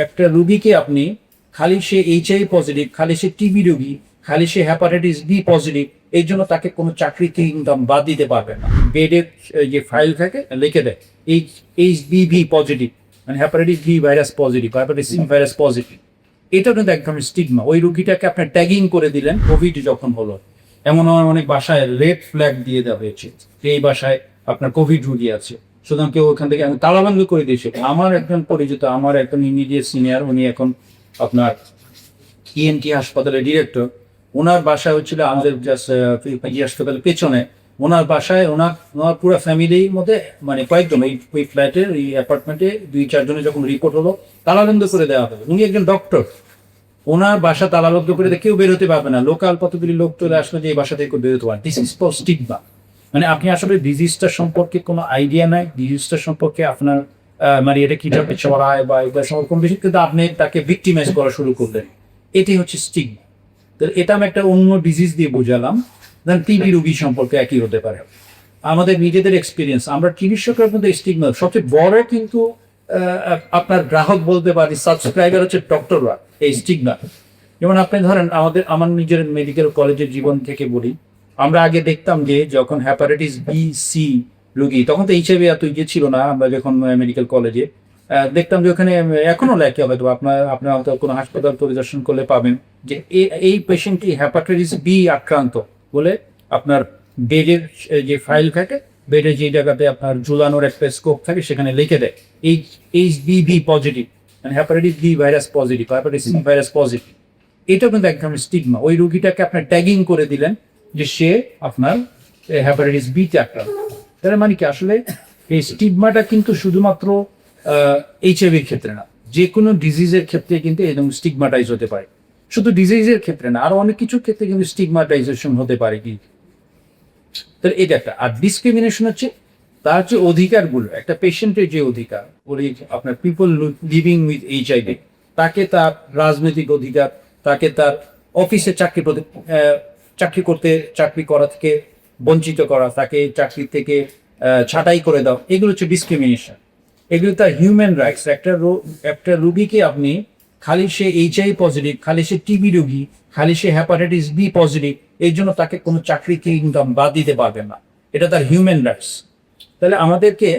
একটা রুগীকে আপনি খালি সে এইচআইভি পজিটিভ, খালি সে টিবি রুগী, খালি সে হ্যাপাটাইটিস বি পজিটিভ, এই জন্য তাকে কোনো চাকরি কিংডম বাদ দিতে পারবে না। বেডের যে ফাইল থাকে লিখে দেয় এইচবিভি পজিটিভ, মানে hepatitis B virus positive, hepatitis C virus positive. এটাও কিন্তু একদম স্টিগমা। ওই রুগীটাকে আপনার ট্যাগিং করে দিলেন কোভিড যখন হলো, এমন অনেক বাসায় রেড ফ্ল্যাগ দিয়ে দেওয়া হয়েছে যে এই বাসায় আপনার কোভিড রুগী আছে, সুতরাং কেউ ওখান থেকে তালাবন্ধ করে দিয়েছে। আমার একজন পরিচিত, আমার একজন ইমিডিয়েট সিনিয়র, উনি এখন আপনার ইএনটি হাসপাতালের ডিরেক্টর। ওনার বাসায় হচ্ছিল আমাদের হাসপাতালের পেছনে। ওনার বাসায় ওনার পুরো ফ্যামিলির মধ্যে মানে কয়েকজন ওই ফ্ল্যাটের ওই অ্যাপার্টমেন্টে 2-4 জনের যখন রিপোর্ট হলো তালাবন্ধ করে দেওয়া হবে। উনি একজন ডক্টর, ওনার বাসা তালাবদ্ধ করে কেউ বের হতে পারবে না। লোকাল কতগুলি লোক চলে আসলে যে এই বাসা থেকে বের হতে পারে। This is stigma. মানে আপনি আসলে ডিজিজটা সম্পর্কে কোনো আইডিয়া নাই, ডিজিজটা সম্পর্কে আপনার মানে এটা কিভাবে ছড়ায় বা এটা সম্পর্কে বেশি, কিন্তু আপনি তাকে ভিক্টিমাইজ করা শুরু করলেন। এটাই হচ্ছে স্টিগমা। তো এটা আমি একটা অন্য ডিজিজ দিয়ে বোঝালাম। দেন টিবি রোগী সম্পর্কে একই হতে পারে। আমাদের নিজেদের এক্সপিরিয়েন্স, আমরা চিকিৎসকের মধ্যে স্টিগমা সবচেয়ে বড় কিন্তু আপনার গ্রাহক বলতে পারি, সাবস্ক্রাইবার হচ্ছে ডক্টররা। এই স্টিগমা যেমন আপনি ধরেন আমার নিজের মেডিকেল কলেজের জীবন থেকে বলি, আমরা আগে দেখতাম যে যখন হ্যাপাটাইটিস বি সি রোগী, তখন তো এইচআইভি এত ইয়ে ছিল না। আমরা যখন মেডিকেল কলেজে দেখতাম যে ওখানে এখনো লেখে, হয়তো আপনার হয়তো কোনো হাসপাতাল পরিদর্শন করলে পাবেন যে এই পেশেন্টটি হ্যাপাটাইটিস বি আক্রান্ত বলে আপনার বেডের যে ফাইল থাকে, বেডে যে জায়গাতে আপনার ঝুলানোর একটা স্কোপ থাকে সেখানে লিখে দেয় এইচবিভি পজিটিভ, মানে hepatitis B virus positive, hepatitis C virus positive. এটাও কিন্তু একদম স্টিগমা। ওই রোগীটাকে আপনার ট্যাগিং করে দিলেন যে সে আপনার হ্যাপাটাইটিস বিতে আক্রান্ত। তার মানে কি আসলে এই স্টিগমাটা কিন্তু শুধুমাত্র এইচআইভির ক্ষেত্রে না, যে কোনো ডিজিজের ক্ষেত্রে কিন্তু এরকম স্টিগমাটাইজ হতে পারে। শুধু ডিজিজের ক্ষেত্রে না, আরো অনেক কিছুর ক্ষেত্রে কিন্তু স্টিগমাটাইজেশন হতে পারে কি। তাহলে এটা একটা। আর ডিসক্রিমিনেশন হচ্ছে তার যে অধিকারগুলো, একটা পেশেন্টের যে অধিকার, বলি আপনার পিপল লিভিং উইথ এইচআইভি, তাকে তার রাজনৈতিক অধিকার, তাকে তার অফিসে চাকরি করা থেকে বঞ্চিত করা, তাকে চাকরি থেকে ছাঁটাই করে দাও, এগুলো হচ্ছে ডিসক্রিমিনেশন। এগুলো তার হিউম্যান রাইটস। একটা রুগীকে আপনি খালি সে এইচআইভি পজিটিভ, খালি সে টিবি রুগী, খালি সে হ্যাপাটাইটিস বি পজিটিভ, এই জন্য তাকে কোনো চাকরি কিংডম বাদ দিতে পারবেন না। এটা তার হিউম্যান রাইটস। তাহলে আমাদেরকে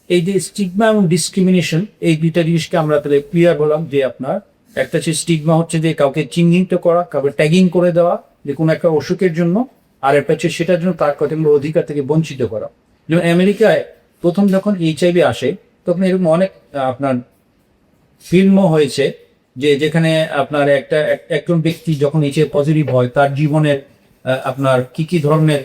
এই যে স্টিগমা এবং ডিসক্রিমিনেশন, এই দুইটা জিনিসকে আমরা তাহলে ক্লিয়ার বললাম যে আপনার একটা হচ্ছে স্টিগমা হচ্ছে যে কাউকে চিহ্নিত করা, কাউকে ট্যাগিং করে দেওয়া যে কোনো একটা অসুখের জন্য, আর একটা হচ্ছে সেটার জন্য তার কতগুলো অধিকার থেকে বঞ্চিত করা। যেমন আমেরিকায় প্রথম যখন এইচআইভি আসে তখন এরকম অনেক আপনার ফিল্মও হয়েছে যে যেখানে আপনার একজন ব্যক্তি যখন এইচআইভি পজিটিভ হয় তার জীবনের আপনার কি ধরনের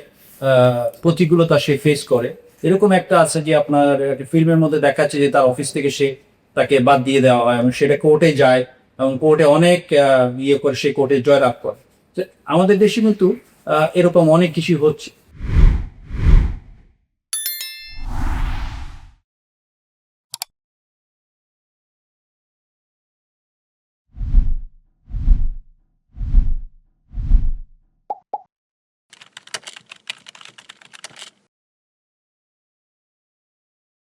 প্রতিকূলতা সে ফেস করে। এরকম একটা আছে যে আপনার ফিল্মের মধ্যে দেখাচ্ছে যে তার অফিস থেকে তাকে বাদ দিয়ে দেওয়া হয় এবং সেটা কোর্টে যায় এবং কোর্টে অনেক ইয়ে করে সে কোর্টে জয়লাভ করে। আমাদের দেশে কিন্তু এরকম অনেক কিছু হচ্ছে।